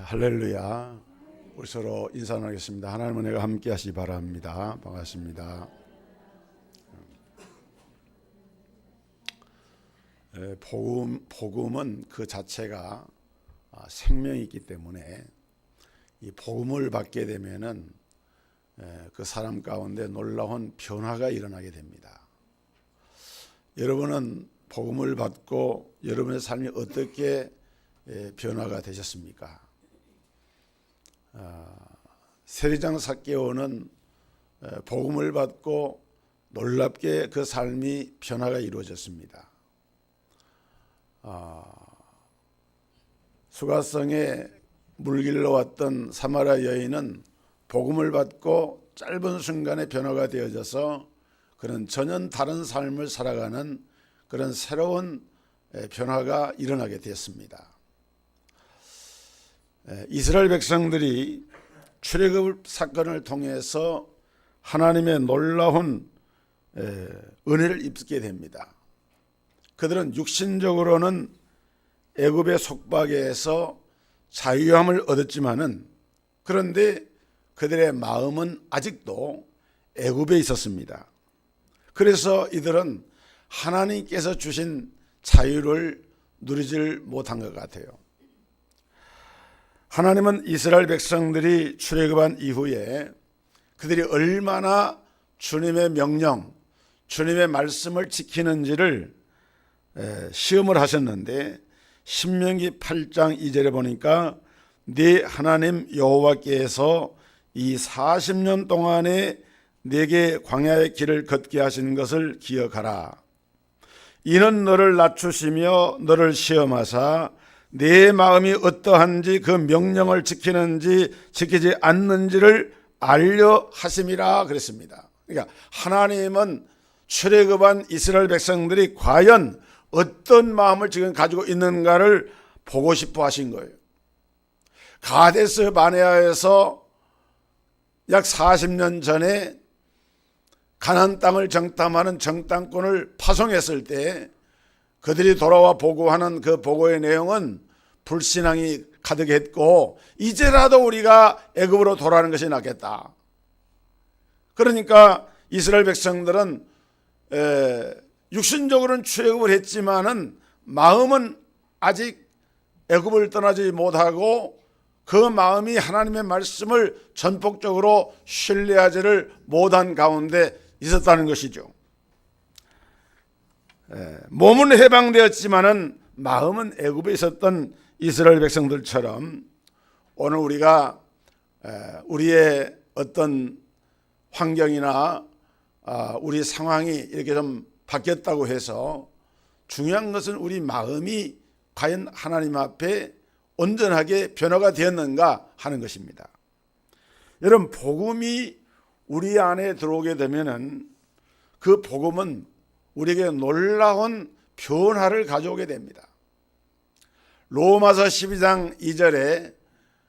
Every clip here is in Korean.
할렐루야. 우리 서로 인사 나누겠습니다. 하나님 은혜가 함께 하시기 바랍니다. 반갑습니다. 복음은 그 자체가 생명이 있기 때문에 이 복음을 받게 되면은 그 사람 가운데 놀라운 변화가 일어나게 됩니다. 여러분은 복음을 받고 여러분의 삶이 어떻게 변화가 되셨습니까? 세리장 삭개오는 복음을 받고 놀랍게 그 삶이 변화가 이루어졌습니다. 수가성에 물길로 왔던 사마리아 여인은 복음을 받고 짧은 순간에 변화가 되어져서 그는 전혀 다른 삶을 살아가는 그런 새로운 변화가 일어나게 되었습니다. 이스라엘 백성들이 출애굽 사건을 통해서 하나님의 놀라운 은혜를 입게 됩니다. 그들은 육신적으로는 애굽의 속박에서 자유함을 얻었지만은 그런데 그들의 마음은 아직도 애굽에 있었습니다. 그래서 이들은 하나님께서 주신 자유를 누리질 못한 것 같아요. 하나님은 이스라엘 백성들이 출애굽한 이후에 그들이 얼마나 주님의 명령, 주님의 말씀을 지키는지를 시험을 하셨는데 신명기 8장 2절에 보니까 네 하나님 여호와께서 이 40년 동안에 네게 광야의 길을 걷게 하신 것을 기억하라. 이는 너를 낮추시며 너를 시험하사 내 마음이 어떠한지 그 명령을 지키는지 지키지 않는지를 알려 하심이라 그랬습니다. 그러니까 하나님은 출애굽한 이스라엘 백성들이 과연 어떤 마음을 지금 가지고 있는가를 보고 싶어 하신 거예요. 가데스 바네아에서 약 40년 전에 가나안 땅을 정탐하는 정탐꾼을 파송했을 때 그들이 돌아와 보고하는 그 보고의 내용은 불신앙이 가득했고 이제라도 우리가 애굽으로 돌아가는 것이 낫겠다. 그러니까 이스라엘 백성들은 육신적으로는 출애굽을 했지만은 마음은 아직 애굽을 떠나지 못하고 그 마음이 하나님의 말씀을 전폭적으로 신뢰하지를 못한 가운데 있었다는 것이죠. 몸은 해방되었지만은 마음은 애굽에 있었던 이스라엘 백성들처럼 오늘 우리가 우리의 어떤 환경이나 우리 상황이 이렇게 좀 바뀌었다고 해서 중요한 것은 우리 마음이 과연 하나님 앞에 온전하게 변화가 되었는가 하는 것입니다. 여러분, 복음이 우리 안에 들어오게 되면은 그 복음은 우리에게 놀라운 변화를 가져오게 됩니다. 로마서 12장 2절에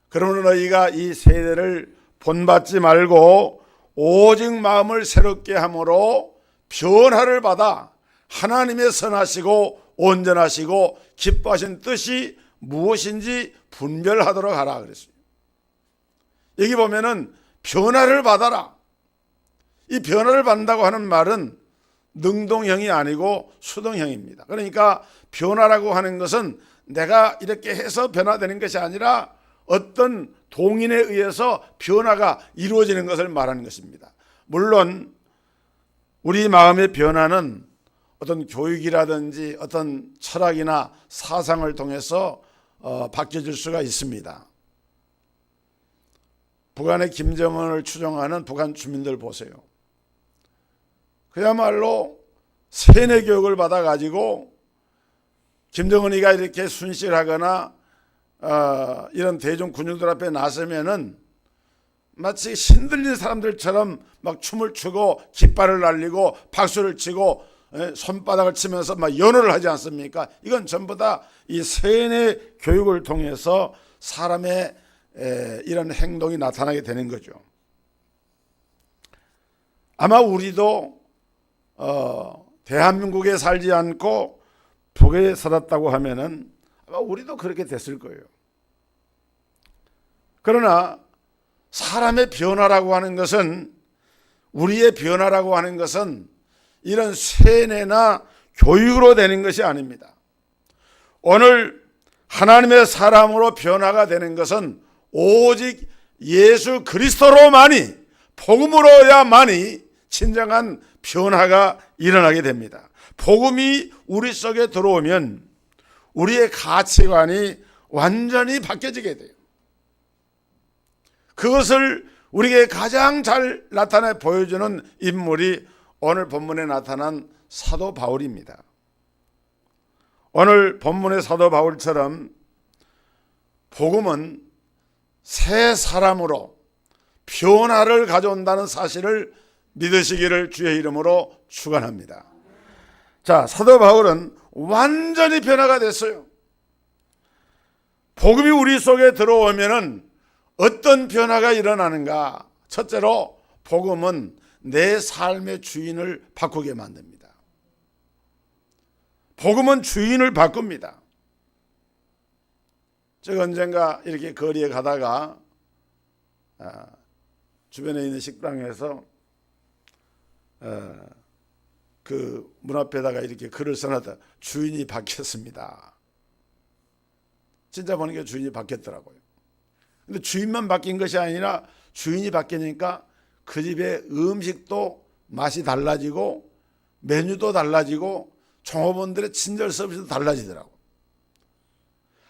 그러므로 너희가 이 세대를 본받지 말고 오직 마음을 새롭게 함으로 변화를 받아 하나님의 선하시고 온전하시고 기뻐하신 뜻이 무엇인지 분별하도록 하라 그랬어요. 여기 보면은 변화를 받아라. 이 변화를 받는다고 하는 말은 능동형이 아니고 수동형입니다. 그러니까 변화라고 하는 것은 내가 이렇게 해서 변화되는 것이 아니라 어떤 동인에 의해서 변화가 이루어지는 것을 말하는 것입니다. 물론 우리 마음의 변화는 어떤 교육이라든지 어떤 철학이나 사상을 통해서 바뀌어질 수가 있습니다. 북한의 김정은을 추종하는 북한 주민들 보세요. 그야말로 세뇌 교육을 받아가지고 김정은이가 이렇게 순실하거나 이런 대중 군중들 앞에 나서면은 마치 신들린 사람들처럼 막 춤을 추고 깃발을 날리고 박수를 치고 손바닥을 치면서 막 연호를 하지 않습니까? 이건 전부 다 이 세뇌 교육을 통해서 사람의 이런 행동이 나타나게 되는 거죠. 아마 우리도 대한민국에 살지 않고 북에 살았다고 하면은 아마 우리도 그렇게 됐을 거예요. 그러나 사람의 변화라고 하는 것은, 우리의 변화라고 하는 것은 이런 세뇌나 교육으로 되는 것이 아닙니다. 오늘 하나님의 사람으로 변화가 되는 것은 오직 예수 그리스도로만이, 복음으로야만이 진정한 변화가 일어나게 됩니다. 복음이 우리 속에 들어오면 우리의 가치관이 완전히 바뀌어지게 돼요. 그것을 우리에게 가장 잘 나타내 보여주는 인물이 오늘 본문에 나타난 사도 바울입니다. 오늘 본문의 사도 바울처럼 복음은 새 사람으로 변화를 가져온다는 사실을 믿으시기를 주의 이름으로 축원합니다. 자, 사도 바울은 완전히 변화가 됐어요. 복음이 우리 속에 들어오면은 어떤 변화가 일어나는가? 첫째로 복음은 내 삶의 주인을 바꾸게 만듭니다. 복음은 주인을 바꿉니다. 제가 언젠가 이렇게 거리에 가다가 주변에 있는 식당에서 그 문 앞에다가 이렇게 글을 써놨다. 주인이 바뀌었습니다. 진짜 보니까 주인이 바뀌었더라고요. 근데 주인만 바뀐 것이 아니라 주인이 바뀌니까 그 집의 음식도 맛이 달라지고 메뉴도 달라지고 종업원들의 친절 서비스도 달라지더라고요.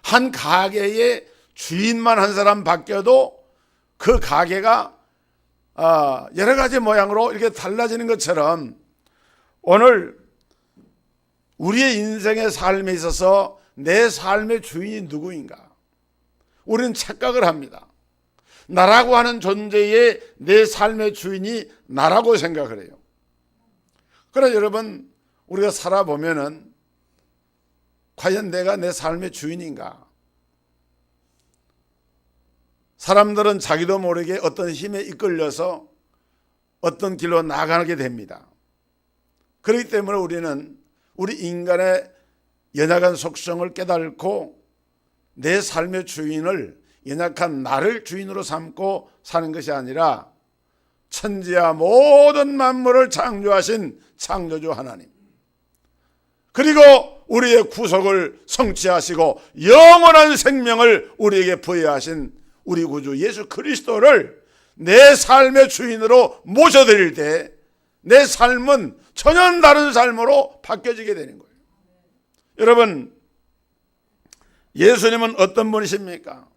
한 가게의 주인만 한 사람 바뀌어도 그 가게가 여러 가지 모양으로 이렇게 달라지는 것처럼 오늘 우리의 인생의 삶에 있어서 내 삶의 주인이 누구인가? 우리는 착각을 합니다. 나라고 하는 존재의 내 삶의 주인이 나라고 생각을 해요. 그러나 여러분, 우리가 살아보면은 과연 내가 내 삶의 주인인가? 사람들은 자기도 모르게 어떤 힘에 이끌려서 어떤 길로 나가게 됩니다. 그렇기 때문에 우리는 우리 인간의 연약한 속성을 깨닫고 내 삶의 주인을 연약한 나를 주인으로 삼고 사는 것이 아니라 천지와 모든 만물을 창조하신 창조주 하나님, 그리고 우리의 구속을 성취하시고 영원한 생명을 우리에게 부여하신 우리 구주 예수 그리스도를 내 삶의 주인으로 모셔드릴 때 내 삶은 전혀 다른 삶으로 바뀌어지게 되는 거예요. 여러분, 예수님은 어떤 분이십니까?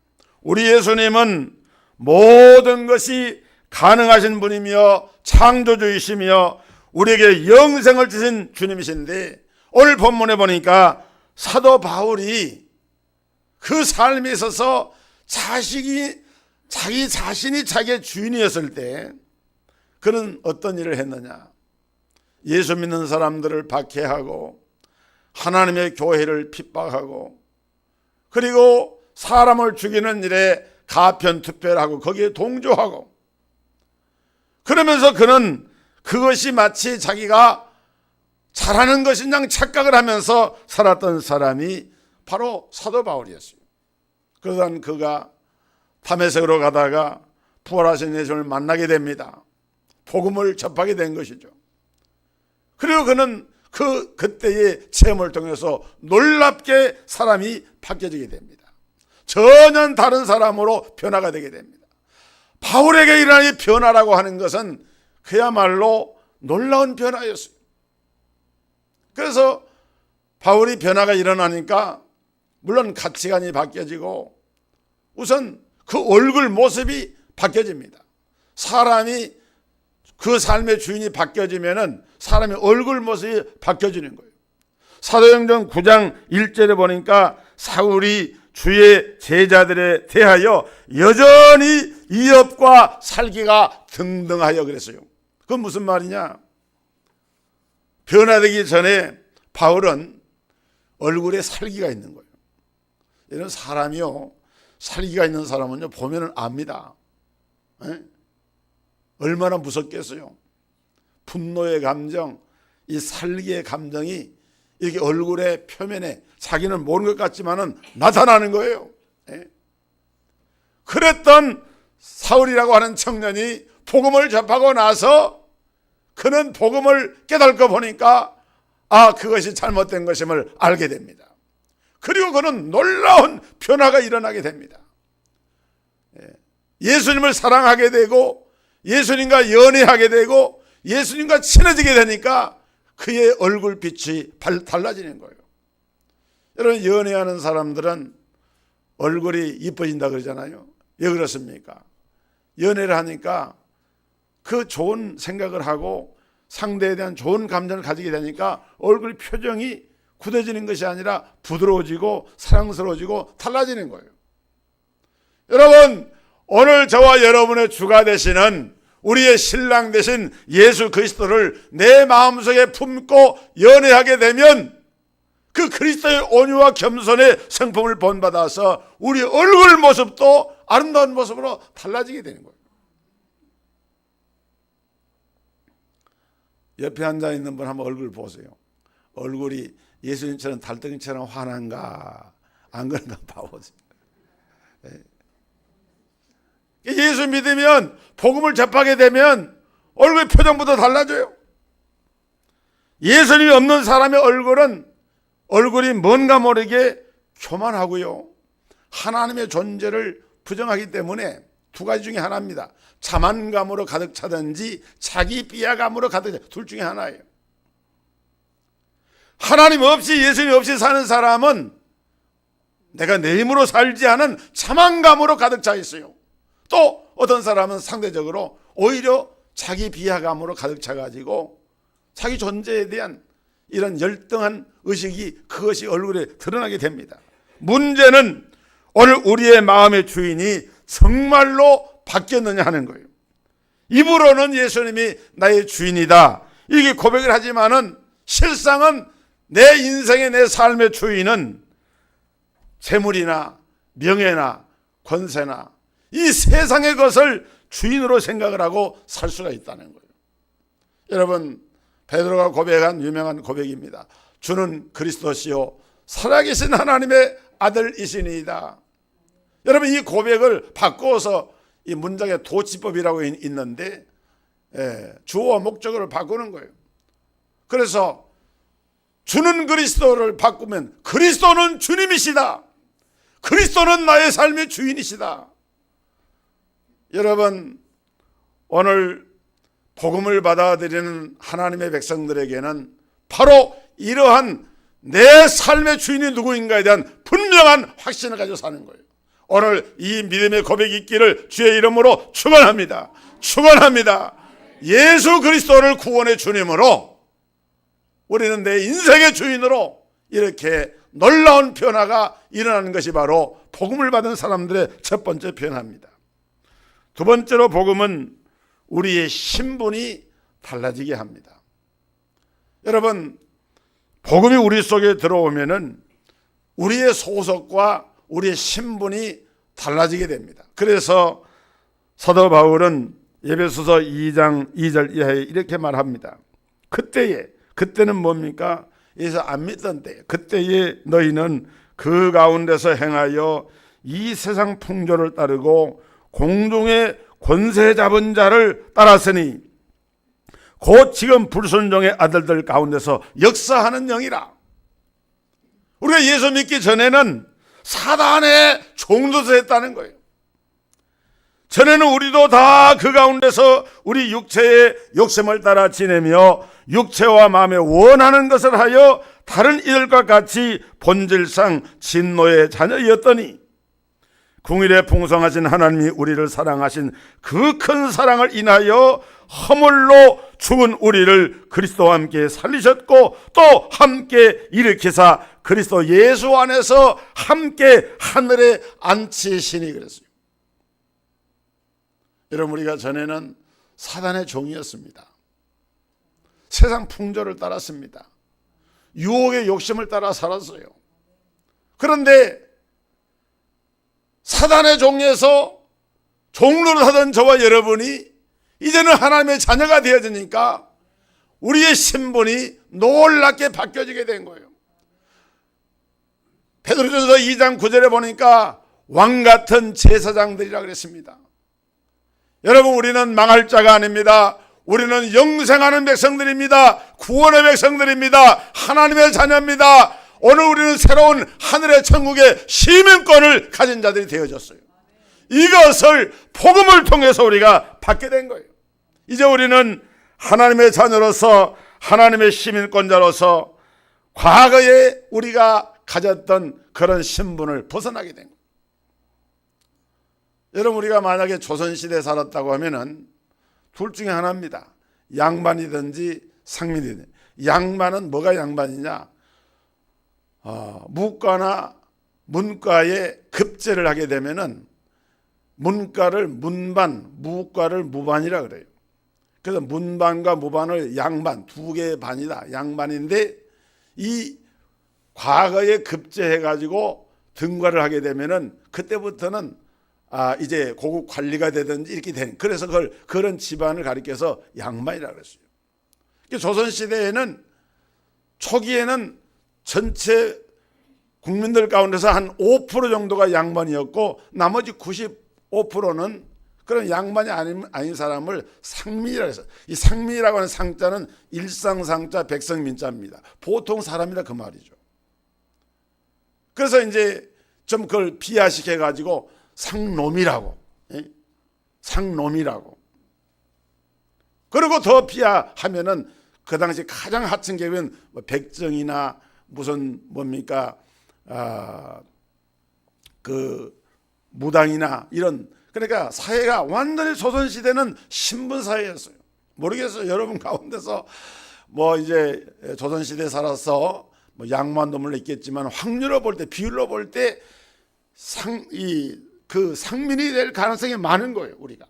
우리 예수님은 모든 것이 가능하신 분이며 창조주이시며 우리에게 영생을 주신 주님이신데, 오늘 본문에 보니까 사도 바울이 그 삶에 있어서 자기 자신이 자기의 주인이었을 때 그는 어떤 일을 했느냐? 예수 믿는 사람들을 박해하고 하나님의 교회를 핍박하고 그리고 사람을 죽이는 일에 가편투표하고 거기에 동조하고, 그러면서 그는 그것이 마치 자기가 잘하는 것인 양 착각을 하면서 살았던 사람이 바로 사도 바울이었어요. 그러다 그가 다메섹으로 가다가 부활하신 예수를 만나게 됩니다. 복음을 접하게 된 것이죠. 그리고 그는 그때의 체험을 통해서 놀랍게 사람이 바뀌어지게 됩니다. 전혀 다른 사람으로 변화가 되게 됩니다. 바울에게 일어난 이 변화라고 하는 것은 그야말로 놀라운 변화였어요. 그래서 바울이 변화가 일어나니까 물론 가치관이 바뀌어지고 우선 그 얼굴 모습이 바뀌어집니다. 사람이 그 삶의 주인이 바뀌어지면은 사람의 얼굴 모습이 바뀌어지는 거예요. 사도행전 9장 1절에 보니까 사울이 주의 제자들에 대하여 여전히 이업과 살기가 등등하여 그랬어요. 그건 무슨 말이냐? 변화되기 전에 바울은 얼굴에 살기가 있는 거예요. 이런 사람이요, 살기가 있는 사람은요 보면은 압니다. 얼마나 무섭겠어요. 분노의 감정, 이 살기의 감정이 이렇게 얼굴의 표면에 자기는 모르는 것 같지만은 나타나는 거예요. 그랬던 사울이라고 하는 청년이 복음을 접하고 나서 그는 복음을 깨닫고 보니까 그것이 잘못된 것임을 알게 됩니다. 그리고 그는 놀라운 변화가 일어나게 됩니다. 예수님을 사랑하게 되고 예수님과 연애하게 되고 예수님과 친해지게 되니까 그의 얼굴빛이 달라지는 거예요. 여러분, 연애하는 사람들은 얼굴이 이뻐진다 그러잖아요. 왜 그렇습니까? 연애를 하니까 그 좋은 생각을 하고 상대에 대한 좋은 감정을 가지게 되니까 얼굴 표정이 굳어지는 것이 아니라 부드러워지고 사랑스러워지고 달라지는 거예요. 여러분, 오늘 저와 여러분의 주가 되시는 우리의 신랑 되신 예수 그리스도를 내 마음속에 품고 연애하게 되면 그 그리스도의 온유와 겸손의 성품을 본받아서 우리 얼굴 모습도 아름다운 모습으로 달라지게 되는 거예요. 옆에 앉아있는 분 한번 얼굴 보세요. 얼굴이 예수님처럼 달덩이처럼 환한가 안 그런가 봐보세요. 예수 믿으면 복음을 접하게 되면 얼굴 표정부터 달라져요. 예수님이 없는 사람의 얼굴이 뭔가 모르게 교만하고요, 하나님의 존재를 부정하기 때문에 두 가지 중에 하나입니다. 자만감으로 가득 차든지 자기 비하감으로 가득 차, 둘 중에 하나예요. 하나님 없이 예수님 없이 사는 사람은 내가 내 힘으로 살지 않은 자만감으로 가득 차 있어요. 또 어떤 사람은 상대적으로 오히려 자기 비하감으로 가득 차가지고 자기 존재에 대한 이런 열등한 의식이 그것이 얼굴에 드러나게 됩니다. 문제는 오늘 우리의 마음의 주인이 정말로 바뀌었느냐 하는 거예요. 입으로는 예수님이 나의 주인이다 이렇게 고백을 하지만은 실상은 내 인생의 내 삶의 주인은 재물이나 명예나 권세나 이 세상의 것을 주인으로 생각을 하고 살 수가 있다는 거예요. 여러분, 베드로가 고백한 유명한 고백입니다. 주는 그리스도시요 살아계신 하나님의 아들이시니이다. 여러분, 이 고백을 바꿔서 이 문장에 도치법이라고 있는데 주어와 목적어를 바꾸는 거예요. 그래서 주는 그리스도를 바꾸면 그리스도는 주님이시다. 그리스도는 나의 삶의 주인이시다. 여러분, 오늘 복음을 받아들이는 하나님의 백성들에게는 바로 이러한 내 삶의 주인이 누구인가에 대한 분명한 확신을 가지고 사는 거예요. 오늘 이 믿음의 고백이 있기를 주의 이름으로 축원합니다. 축원합니다. 예수 그리스도를 구원의 주님으로 우리는 내 인생의 주인으로 이렇게 놀라운 변화가 일어나는 것이 바로 복음을 받은 사람들의 첫 번째 변화입니다. 두 번째로 복음은 우리의 신분이 달라지게 합니다. 여러분, 복음이 우리 속에 들어오면은 우리의 소속과 우리의 신분이 달라지게 됩니다. 그래서 사도 바울은 에베소서 2장 2절 이하에 이렇게 말합니다. 그때는 뭡니까? 예수 안 믿던 때, 그때에 너희는 그 가운데서 행하여 이 세상 풍조를 따르고 공중의 권세 잡은 자를 따랐으니 곧 지금 불순종의 아들들 가운데서 역사하는 영이라. 우리가 예수 믿기 전에는 사단의 종노릇을 했다는 거예요. 전에는 우리도 다 그 가운데서 우리 육체의 욕심을 따라 지내며 육체와 마음에 원하는 것을 하여 다른 이들과 같이 본질상 진노의 자녀였더니 궁일에 풍성하신 하나님이 우리를 사랑하신 그 큰 사랑을 인하여 허물로 죽은 우리를 그리스도와 함께 살리셨고 또 함께 일으키사 그리스도 예수 안에서 함께 하늘에 앉히시니 그랬어요. 여러분, 우리가 전에는 사단의 종이었습니다. 세상 풍조를 따랐습니다. 유혹의 욕심을 따라 살았어요. 그런데 사단의 종에서 종로를 하던 저와 여러분이 이제는 하나님의 자녀가 되어지니까 우리의 신분이 놀랍게 바뀌어지게 된 거예요. 베드로전서 2장 9절에 보니까 왕 같은 제사장들이라 그랬습니다. 여러분, 우리는 망할 자가 아닙니다. 우리는 영생하는 백성들입니다. 구원의 백성들입니다. 하나님의 자녀입니다. 오늘 우리는 새로운 하늘의 천국의 시민권을 가진 자들이 되어졌어요. 이것을 복음을 통해서 우리가 받게 된 거예요. 이제 우리는 하나님의 자녀로서, 하나님의 시민권자로서 과거에 우리가 가졌던 그런 신분을 벗어나게 된 거예요. 여러분, 우리가 만약에 조선시대에 살았다고 하면은 둘 중에 하나입니다. 양반이든지 상민이든지. 양반은 뭐가 양반이냐? 무과나 문과에 급제를 하게 되면은 문과를 문반, 무과를 무반이라 그래요. 그래서 문반과 무반을 양반, 두 개의 반이다. 양반인데 이 과거에 급제해가지고 등과를 하게 되면은 그때부터는 이제 고급 관리가 되든지 이렇게 되는, 그래서 그런 집안을 가리켜서 양반이라고 그랬어요. 조선시대에는 초기에는 전체 국민들 가운데서 한 5% 정도가 양반이었고 나머지 95%는 그런 양반이 아닌 사람을 상민이라고 해서, 이 상민이라고 하는 상자는 일상상자 백성민자입니다. 보통 사람이라 그 말이죠. 그래서 이제 좀 그걸 비하시켜 가지고 상놈이라고, 상놈이라고. 그리고 더 비하하면은 그 당시 가장 하층 계급은 백정이나 무슨 뭡니까 그 무당이나 이런, 그러니까 사회가 완전히 조선시대는 신분사회였어요. 모르겠어요. 여러분 가운데서 뭐 이제 조선시대에 살아서 뭐 양반도 있겠지만 확률로 볼 때, 비율로 볼 때 그 상민이 될 가능성이 많은 거예요, 우리가.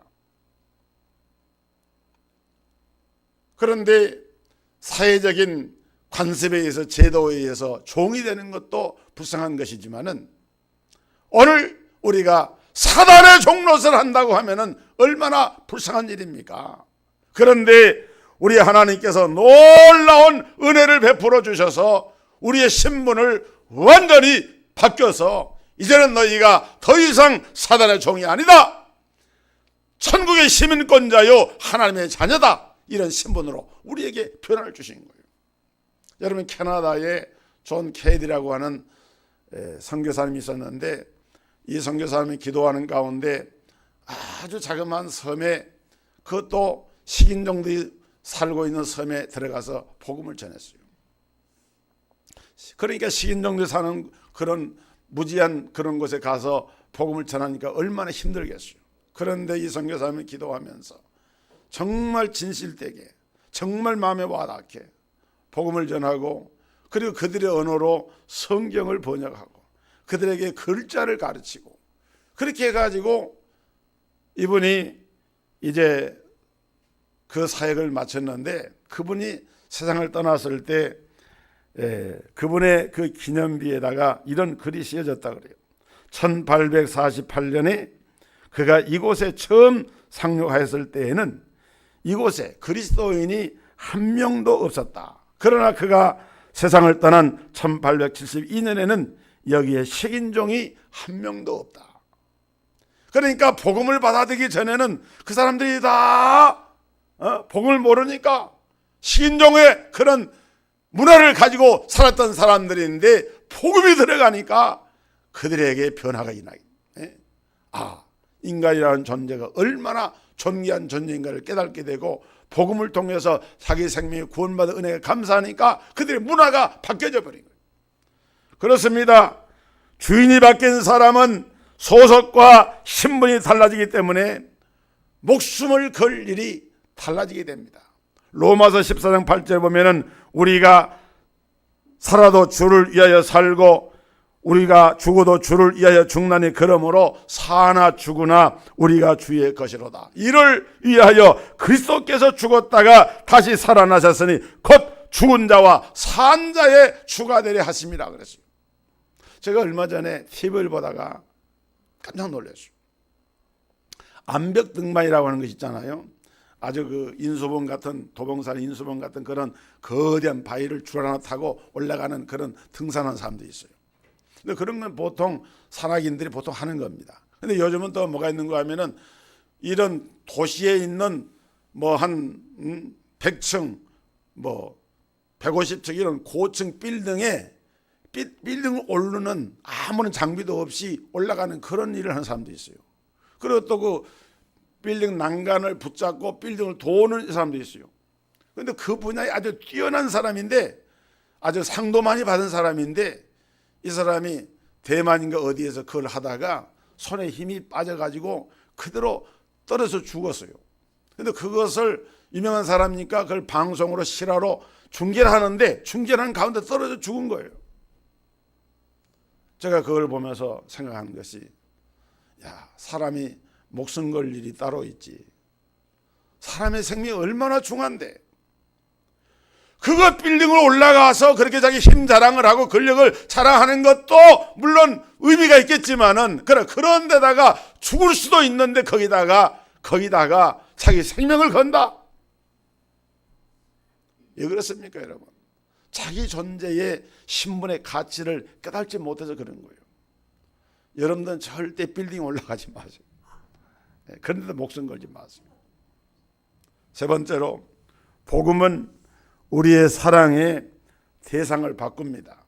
그런데 사회적인 관습에 의해서, 제도에 의해서 종이 되는 것도 불쌍한 것이지만은 오늘 우리가 사단의 종노릇을 한다고 하면은 얼마나 불쌍한 일입니까? 그런데 우리 하나님께서 놀라운 은혜를 베풀어 주셔서 우리의 신분을 완전히 바뀌어서 이제는 너희가 더 이상 사단의 종이 아니다, 천국의 시민권자요 하나님의 자녀다, 이런 신분으로 우리에게 변화를 주신 거예요. 여러분, 캐나다에 존 케이디라고 하는 선교사님이 있었는데, 이 선교사님이 기도하는 가운데 아주 자그마한 섬에, 그것도 식인종들이 살고 있는 섬에 들어가서 복음을 전했어요. 그러니까 식인종들이 사는 그런 무지한 그런 곳에 가서 복음을 전하니까 얼마나 힘들겠어요. 그런데 이 선교사님이 기도하면서 정말 진실되게, 정말 마음에 와닿게 복음을 전하고, 그리고 그들의 언어로 성경을 번역하고 그들에게 글자를 가르치고, 그렇게 해가지고 이분이 이제 그 사역을 마쳤는데, 그분이 세상을 떠났을 때 그분의 그 기념비에다가 이런 글이 씌어졌다 그래요. 1848년에 그가 이곳에 처음 상륙하였을 때에는 이곳에 그리스도인이 한 명도 없었다. 그러나 그가 세상을 떠난 1872년에는 여기에 식인종이 한 명도 없다. 그러니까 복음을 받아들이기 전에는 그 사람들이 다 복음을 모르니까 식인종의 그런 문화를 가지고 살았던 사람들인데, 복음이 들어가니까 그들에게 변화가 일어나게. 인간이라는 존재가 얼마나 존귀한 존재인가를 깨닫게 되고, 복음을 통해서 자기 생명이 구원받은 은혜에 감사하니까 그들의 문화가 바뀌어져 버린 거예요. 그렇습니다. 주인이 바뀐 사람은 소속과 신분이 달라지기 때문에 목숨을 걸 일이 달라지게 됩니다. 로마서 14장 8절에 보면은 우리가 살아도 주를 위하여 살고 우리가 죽어도 주를 위하여 죽나니 그러므로 사나 죽으나 우리가 주의 것이로다. 이를 위하여 그리스도께서 죽었다가 다시 살아나셨으니 곧 죽은 자와 산 자의 주가 되려 하심이라 그랬어요. 제가 얼마 전에 TV를 보다가 깜짝 놀랐어요. 암벽 등반이라고 하는 것이 있잖아요. 아주 그 인수봉 같은, 도봉산 인수봉 같은 그런 거대한 바위를 줄 하나 타고 올라가는 그런 등산하는 사람들이 있어요. 근데 그런 건 보통 산악인들이 보통 하는 겁니다. 근데 요즘은 또 뭐가 있는가 하면은 이런 도시에 있는 뭐 한 100층 뭐 150층 이런 고층 빌딩에 빌딩을 오르는 아무런 장비도 없이 올라가는 그런 일을 하는 사람도 있어요. 그리고 또 그 빌딩 난간을 붙잡고 빌딩을 도는 사람도 있어요. 그런데 그 분야에 아주 뛰어난 사람인데, 아주 상도 많이 받은 사람인데, 이 사람이 대만인가 어디에서 그걸 하다가 손에 힘이 빠져가지고 그대로 떨어져 죽었어요. 그런데 그것을 유명한 사람이니까 그걸 방송으로 실화로 중계를 하는데, 중계하는 가운데 떨어져 죽은 거예요. 제가 그걸 보면서 생각하는 것이, 야, 사람이 목숨 걸 일이 따로 있지. 사람의 생명이 얼마나 중요한데, 그거 빌딩을 올라가서 그렇게 자기 힘 자랑을 하고 권력을 자랑하는 것도 물론 의미가 있겠지만은, 그런 데다가 죽을 수도 있는데 거기다가 자기 생명을 건다. 왜 그렇습니까, 여러분? 자기 존재의 신분의 가치를 깨닫지 못해서 그런 거예요. 여러분들은 절대 빌딩 올라가지 마세요. 그런데도 목숨 걸지 마세요. 세 번째로, 복음은 우리의 사랑의 대상을 바꿉니다.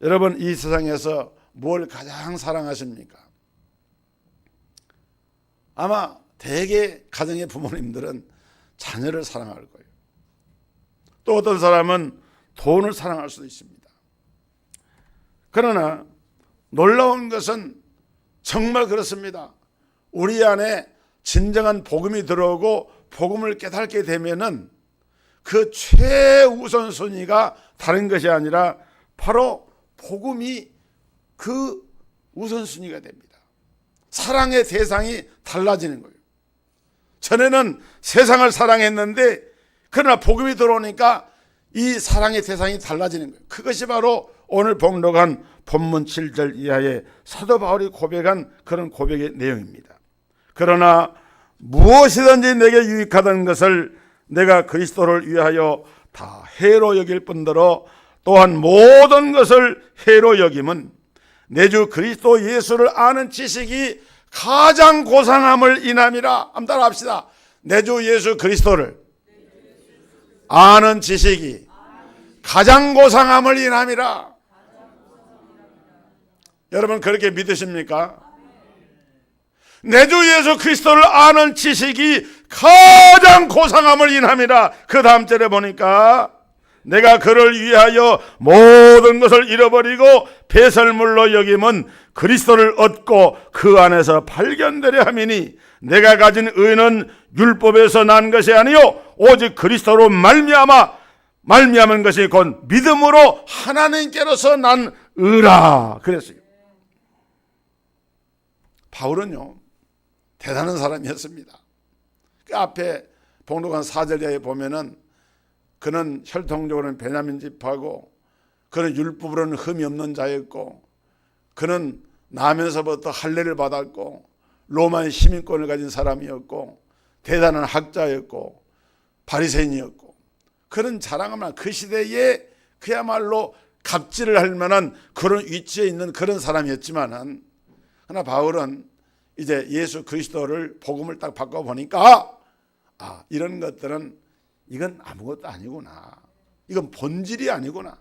여러분, 이 세상에서 뭘 가장 사랑하십니까? 아마 대개 가정의 부모님들은 자녀를 사랑할 거예요. 또 어떤 사람은 돈을 사랑할 수도 있습니다. 그러나 놀라운 것은 정말 그렇습니다. 우리 안에 진정한 복음이 들어오고 복음을 깨닫게 되면은 그 최우선순위가 다른 것이 아니라 바로 복음이 그 우선순위가 됩니다. 사랑의 대상이 달라지는 거예요. 전에는 세상을 사랑했는데, 그러나 복음이 들어오니까 이 사랑의 대상이 달라지는 거예요. 그것이 바로 오늘 봉독한 본문 7절 이하의 사도 바울이 고백한 그런 고백의 내용입니다. 그러나 무엇이든지 내게 유익하던 것을 내가 그리스도를 위하여 다 해로 여길 뿐더러 또한 모든 것을 해로 여김은 내 주 그리스도 예수를 아는 지식이 가장 고상함을 인함이라. 한번 따라 합시다. 내 주 예수 그리스도를 아는 지식이 가장 고상함을 인함이라. 여러분, 그렇게 믿으십니까? 내 주 예수 그리스도를 아는 지식이 가장 고상함을 인함이라. 그 다음 절에 보니까 내가 그를 위하여 모든 것을 잃어버리고 배설물로 여김은 그리스도를 얻고 그 안에서 발견되려 함이니 내가 가진 의는 율법에서 난 것이 아니요 오직 그리스도로 말미암은 것이 곧 믿음으로 하나님께로서 난 의라. 그랬어요. 바울은요, 대단한 사람이었습니다. 그 앞에 봉독한 4절에 보면은 그는 혈통적으로는 베냐민 집하고 그는 율법으로는 흠이 없는 자였고 그는 나면서부터 할례를 받았고 로마의 시민권을 가진 사람이었고 대단한 학자였고 바리새인이었고 그런 자랑하면 그 시대에 그야말로 갑질을 할 만한 그런 위치에 있는 그런 사람이었지만은, 그러나 바울은 이제 예수 그리스도를 복음을 딱 바꿔보니까 이런 것들은 이건 아무것도 아니구나. 이건 본질이 아니구나.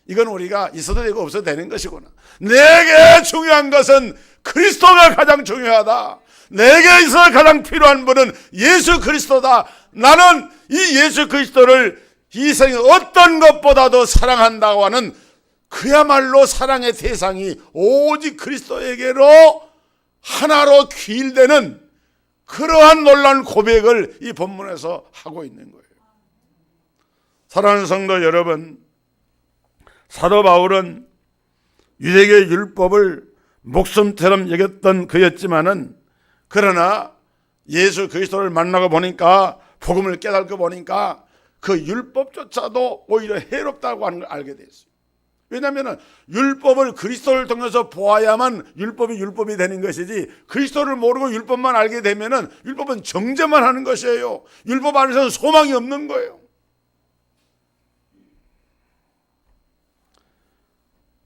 이건 우리가 있어도 되고 없어도 되는 것이구나. 내게 중요한 것은 그리스도가 가장 중요하다. 내게 있어서 가장 필요한 분은 예수 그리스도다. 나는 이 예수 그리스도를 이 세상의 어떤 것보다도 사랑한다고 하는 그야말로 사랑의 대상이 오직 그리스도에게로 하나로 귀일되는 그러한 놀라운 고백을 이 본문에서 하고 있는 거예요. 사랑하는 성도 여러분, 사도 바울은 유대계 율법을 목숨처럼 여겼던 그였지만은, 그러나 예수 그리스도를 만나고 보니까, 복음을 깨닫고 보니까 그 율법조차도 오히려 해롭다고 하는 걸 알게 됐어요. 왜냐하면 율법을 그리스도를 통해서 보아야만 율법이 되는 것이지, 그리스도를 모르고 율법만 알게 되면은 율법은 정죄만 하는 것이에요. 율법 안에서는 소망이 없는 거예요.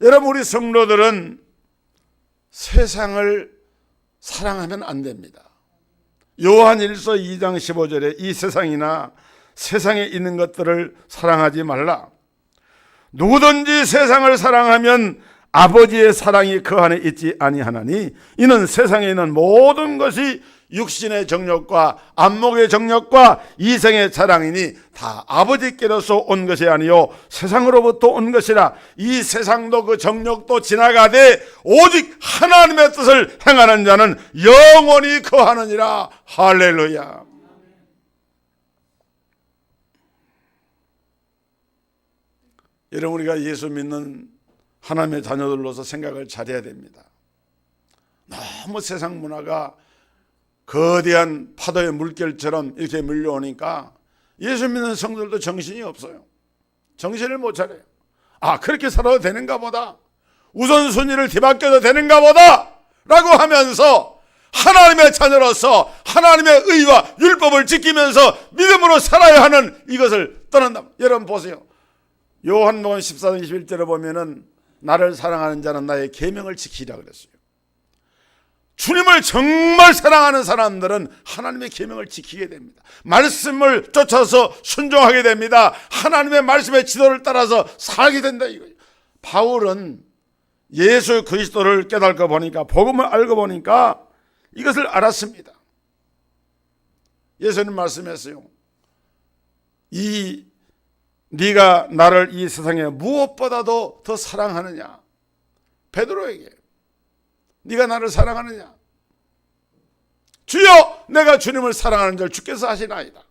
여러분, 우리 성도들은 세상을 사랑하면 안 됩니다. 요한일서 2장 15절에 이 세상이나 세상에 있는 것들을 사랑하지 말라. 누구든지 세상을 사랑하면 아버지의 사랑이 그 안에 있지 아니하나니 이는 세상에 있는 모든 것이 육신의 정욕과 안목의 정욕과 이생의 자랑이니 다 아버지께로서 온 것이 아니요 세상으로부터 온 것이라. 이 세상도 그 정욕도 지나가되 오직 하나님의 뜻을 행하는 자는 영원히 거하느니라. 할렐루야. 여러분, 우리가 예수 믿는 하나님의 자녀들로서 생각을 잘해야 됩니다. 너무 세상 문화가 거대한 파도의 물결처럼 이렇게 밀려오니까 예수 믿는 성도들도 정신이 없어요. 정신을 못 차려요. 그렇게 살아도 되는가 보다, 우선순위를 뒤바뀌어도 되는가 보다 라고 하면서 하나님의 자녀로서 하나님의 의와 율법을 지키면서 믿음으로 살아야 하는 이것을 떠난다. 여러분 보세요. 요한복음 14장 21절에 보면은 나를 사랑하는 자는 나의 계명을 지키라 그랬어요. 주님을 정말 사랑하는 사람들은 하나님의 계명을 지키게 됩니다. 말씀을 쫓아서 순종하게 됩니다. 하나님의 말씀의 지도를 따라서 살게 된다 이거예요. 바울은 예수 그리스도를 깨닫고 보니까, 복음을 알고 보니까 이것을 알았습니다. 예수님 말씀했어요. 네가 나를 이 세상에 무엇보다도 더 사랑하느냐? 베드로에게 네가 나를 사랑하느냐? 주여, 내가 주님을 사랑하는 줄 주께서 아시나이다.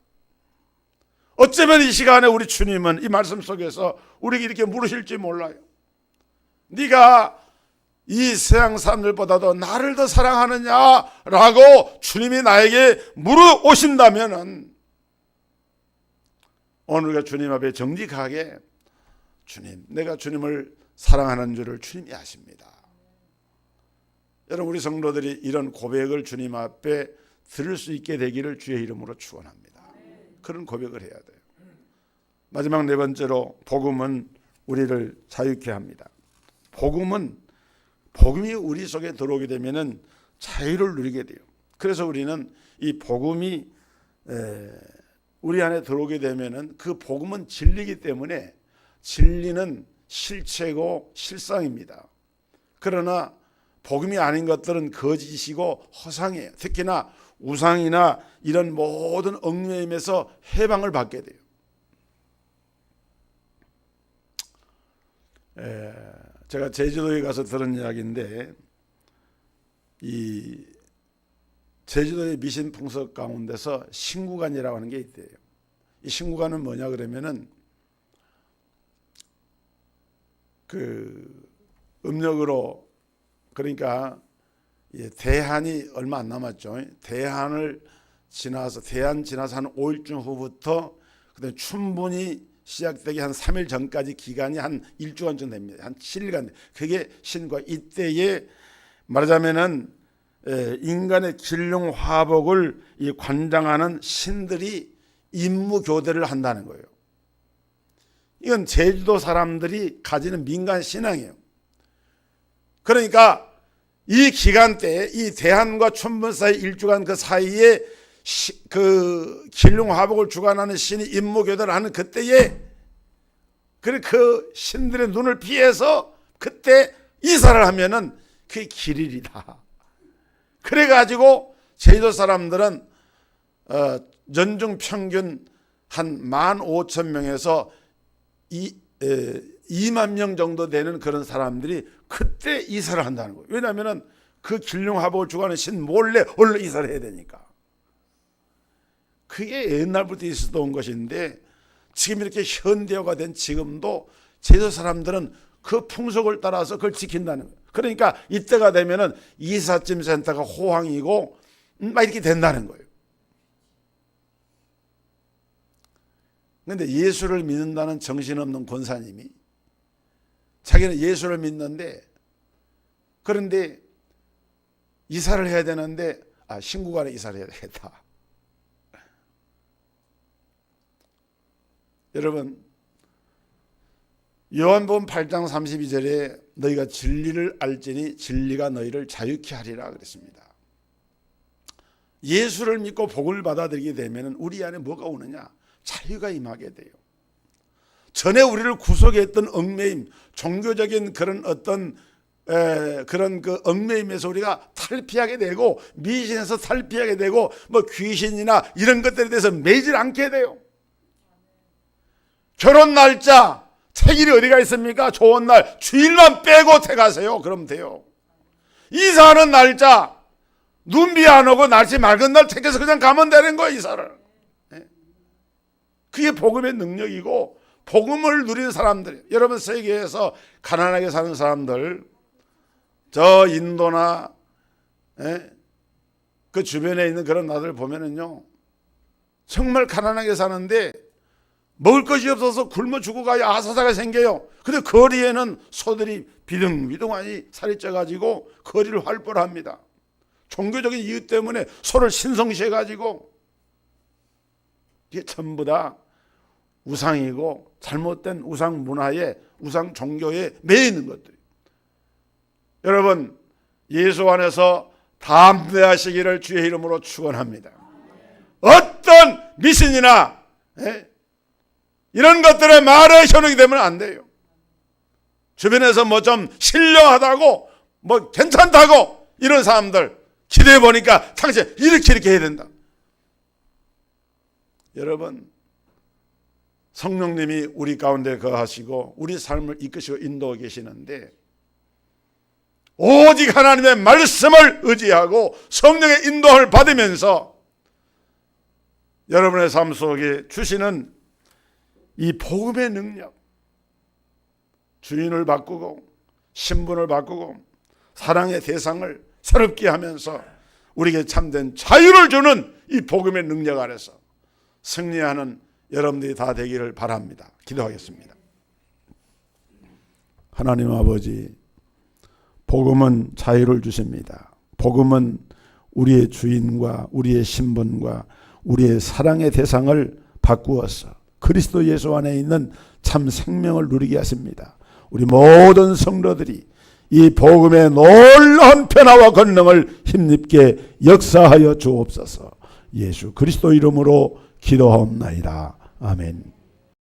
어쩌면 이 시간에 우리 주님은 이 말씀 속에서 우리에게 이렇게 물으실지 몰라요. 네가 이 세상 사람들보다도 나를 더 사랑하느냐라고 주님이 나에게 물어오신다면은 오늘 우리가 주님 앞에 정직하게, 주님, 내가 주님을 사랑하는 줄을 주님이 아십니다. 여러분, 우리 성도들이 이런 고백을 주님 앞에 들을 수 있게 되기를 주의 이름으로 축원합니다. 그런 고백을 해야 돼요. 마지막 네 번째로, 복음은 우리를 자유케 합니다. 복음이 우리 속에 들어오게 되면은 자유를 누리게 돼요. 그래서 우리는 이 복음이 우리 안에 들어오게 되면은 그 복음은 진리이기 때문에 진리는 실체고 실상입니다. 그러나 복음이 아닌 것들은 거짓이고 허상이에요. 특히나 우상이나 이런 모든 얽매임에서 해방을 받게 돼요. 제가 제주도에 가서 들은 이야기인데, 이 제주도의 미신 풍속 가운데서 신구관이라고 하는 게 있대요. 이 신구관은 뭐냐 그러면은 그 음력으로, 그러니까 대한이 얼마 안 남았죠. 대한 지나서 한 5일쯤 후부터 그다음에 춘분이 시작되기 한 3일 전까지 기간이 한 1주간쯤 됩니다. 한 7일간. 그게 신과, 이때에 말하자면은 인간의 길흉 화복을 이 관장하는 신들이 임무 교대를 한다는 거예요. 이건 제주도 사람들이 가지는 민간 신앙이에요. 그러니까 이 기간대에 이 대한과 춘분 사이 1주간 그 사이에 그 길흉 화복을 주관하는 신이 임무 교대를 하는 그때에 그 신들의 눈을 피해서 그때 이사를 하면은 그게 길일이다. 그래가지고 제주도 사람들은 연중 평균 한 15,000명에서 2만 명 정도 되는 그런 사람들이 그때 이사를 한다는 거예요. 왜냐하면 그 길흉화복을 주관하는 신 몰래 얼른 이사를 해야 되니까. 그게 옛날부터 있었던 것인데, 지금 이렇게 현대화가 된 지금도 제주도 사람들은 그 풍속을 따라서 그걸 지킨다는 거예요. 그러니까 이때가 되면은 이삿짐 센터가 호황이고 막 이렇게 된다는 거예요. 그런데 예수를 믿는다는 정신없는 권사님이 자기는 예수를 믿는데, 그런데 이사를 해야 되는데 신구관에 이사를 해야 되겠다. 여러분, 요한복음 8장 32절에 너희가 진리를 알지니 진리가 너희를 자유케 하리라 그랬습니다. 예수를 믿고 복을 받아들이게 되면 우리 안에 뭐가 오느냐? 자유가 임하게 돼요. 전에 우리를 구속했던 얽매임, 종교적인 그런 어떤 그런 그 얽매임에서 우리가 탈피하게 되고, 미신에서 탈피하게 되고, 뭐 귀신이나 이런 것들에 대해서 매질 않게 돼요. 결혼 날짜 택일이 어디가 있습니까? 좋은 날 주일만 빼고 택하세요. 그럼 돼요. 이사하는 날짜 눈비 안 오고 날씨 맑은 날 택해서 그냥 가면 되는 거예요. 이사를. 그게 복음의 능력이고, 복음을 누리는 사람들, 여러분 세계에서 가난하게 사는 사람들, 저 인도나 그 주변에 있는 그런 나라들 보면은요, 정말 가난하게 사는데 먹을 것이 없어서 굶어 죽어가야 아사사가 생겨요. 근데 거리에는 소들이 비등비등하니 살이 쪄가지고 거리를 활보합니다. 종교적인 이유 때문에 소를 신성시해가지고, 이게 전부 다 우상이고 잘못된 우상 문화에, 우상 종교에 매여 있는 것들이. 여러분, 예수 안에서 담대하시기를 주의 이름으로 축원합니다. 어떤 미신이나 이런 것들의 말에 현혹이 되면 안 돼요. 주변에서 뭐 좀 신령하다고, 뭐 괜찮다고 이런 사람들 기대해 보니까 당신 이렇게 해야 된다. 여러분, 성령님이 우리 가운데 거하시고 우리 삶을 이끄시고 인도하고 계시는데, 오직 하나님의 말씀을 의지하고 성령의 인도를 받으면서 여러분의 삶 속에 주시는 이 복음의 능력, 주인을 바꾸고 신분을 바꾸고 사랑의 대상을 새롭게 하면서 우리에게 참된 자유를 주는 이 복음의 능력 아래서 승리하는 여러분들이 다 되기를 바랍니다. 기도하겠습니다. 하나님 아버지, 복음은 자유를 주십니다. 복음은 우리의 주인과 우리의 신분과 우리의 사랑의 대상을 바꾸어서 그리스도 예수 안에 있는 참 생명을 누리게 하십니다. 우리 모든 성도들이 이 복음의 놀라운 변화와 권능을 힘입게 역사하여 주옵소서. 예수 그리스도 이름으로 기도하옵나이다. 아멘.